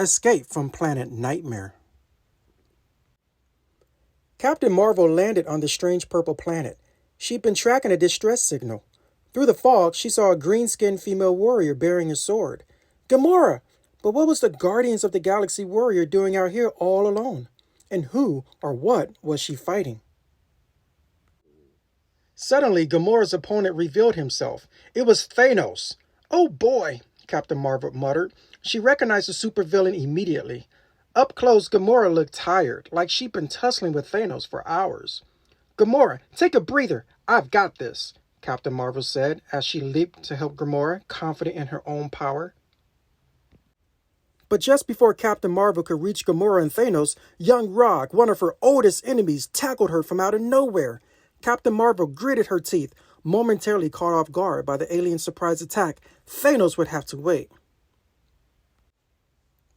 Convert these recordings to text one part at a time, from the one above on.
Escape from Planet Nightmare. Captain Marvel landed on the strange purple planet. She'd been tracking a distress signal. Through the fog, she saw a green-skinned female warrior bearing a sword. Gamora! But what was the Guardians of the Galaxy warrior doing out here all alone? And who or what was she fighting? Suddenly, Gamora's opponent revealed himself. It was Thanos. Oh boy, Captain Marvel muttered. She recognized the supervillain immediately. Up close, Gamora looked tired, like she'd been tussling with Thanos for hours. Gamora, take a breather. I've got this, Captain Marvel said as she leaped to help Gamora, confident in her own power. But just before Captain Marvel could reach Gamora and Thanos, young Rock, one of her oldest enemies, tackled her from out of nowhere. Captain Marvel gritted her teeth, momentarily caught off guard by the alien surprise attack. Thanos would have to wait.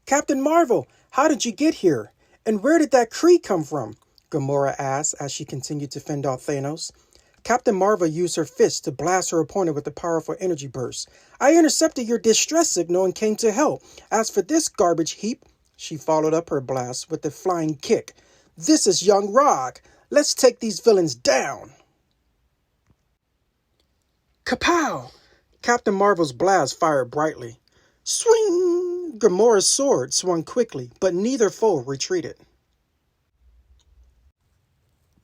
Captain Marvel, how did you get here? And where did that Kree come from? Gamora asked as she continued to fend off Thanos. Captain Marvel used her fist to blast her opponent with a powerful energy burst. I intercepted your distress signal and came to help. As for this garbage heap, she followed up her blast with a flying kick. This is young Rock. Let's take these villains down. Kapow! Captain Marvel's blast fired brightly. Swing! Gamora's sword swung quickly, but neither foe retreated.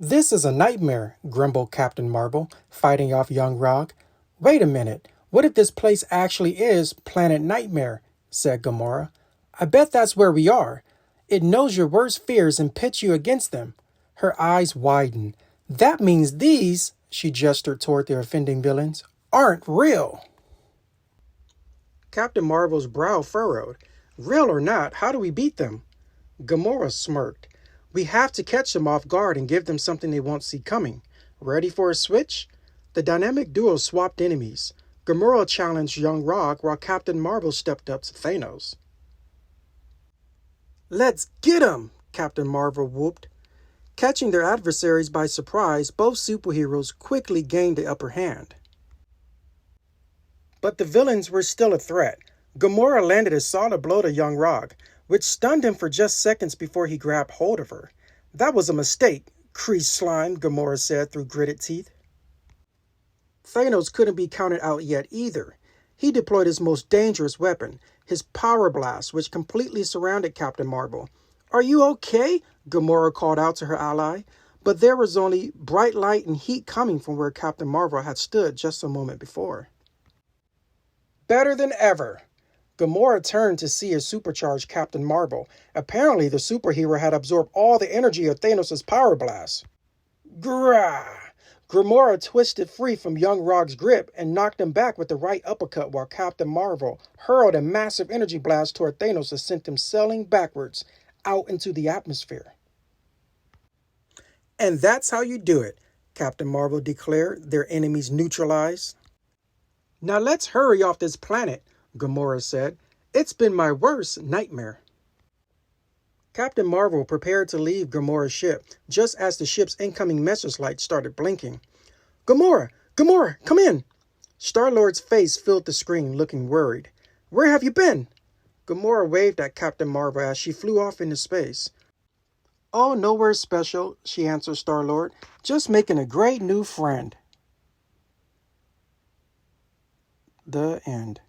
This is a nightmare, grumbled Captain Marvel, fighting off young Rock. Wait a minute. What if this place actually is Planet Nightmare? Said Gamora. I bet that's where we are. It knows your worst fears and pits you against them. Her eyes widened. That means these, she gestured toward the offending villains, aren't real. Captain Marvel's brow furrowed. Real or not, how do we beat them? Gamora smirked. We have to catch them off guard and give them something they won't see coming. Ready for a switch? The dynamic duo swapped enemies. Gamora challenged young Rock while Captain Marvel stepped up to Thanos. Let's get 'em! Captain Marvel whooped. Catching their adversaries by surprise, both superheroes quickly gained the upper hand. But the villains were still a threat. Gamora landed a solid blow to young Rock, which stunned him for just seconds before he grabbed hold of her. That was a mistake, Kree slime, Gamora said through gritted teeth. Thanos couldn't be counted out yet either. He deployed his most dangerous weapon, his power blast, which completely surrounded Captain Marvel. Are you okay? Gamora called out to her ally, but there was only bright light and heat coming from where Captain Marvel had stood just a moment before. Better than ever. Gamora turned to see a supercharged Captain Marvel. Apparently, the superhero had absorbed all the energy of Thanos' power blast. Grah! Gamora twisted free from young Rock's grip and knocked him back with the right uppercut while Captain Marvel hurled a massive energy blast toward Thanos that sent him sailing backwards out into the atmosphere. And that's how you do it, Captain Marvel declared, their enemies neutralized. Now let's hurry off this planet, Gamora said. It's been my worst nightmare. Captain Marvel prepared to leave Gamora's ship just as the ship's incoming message light started blinking. Gamora! Gamora, come in! Star-Lord's face filled the screen, looking worried. Where have you been? Gamora waved at Captain Marvel as she flew off into space. Oh, nowhere special, she answered Star-Lord. Just making a great new friend. The end.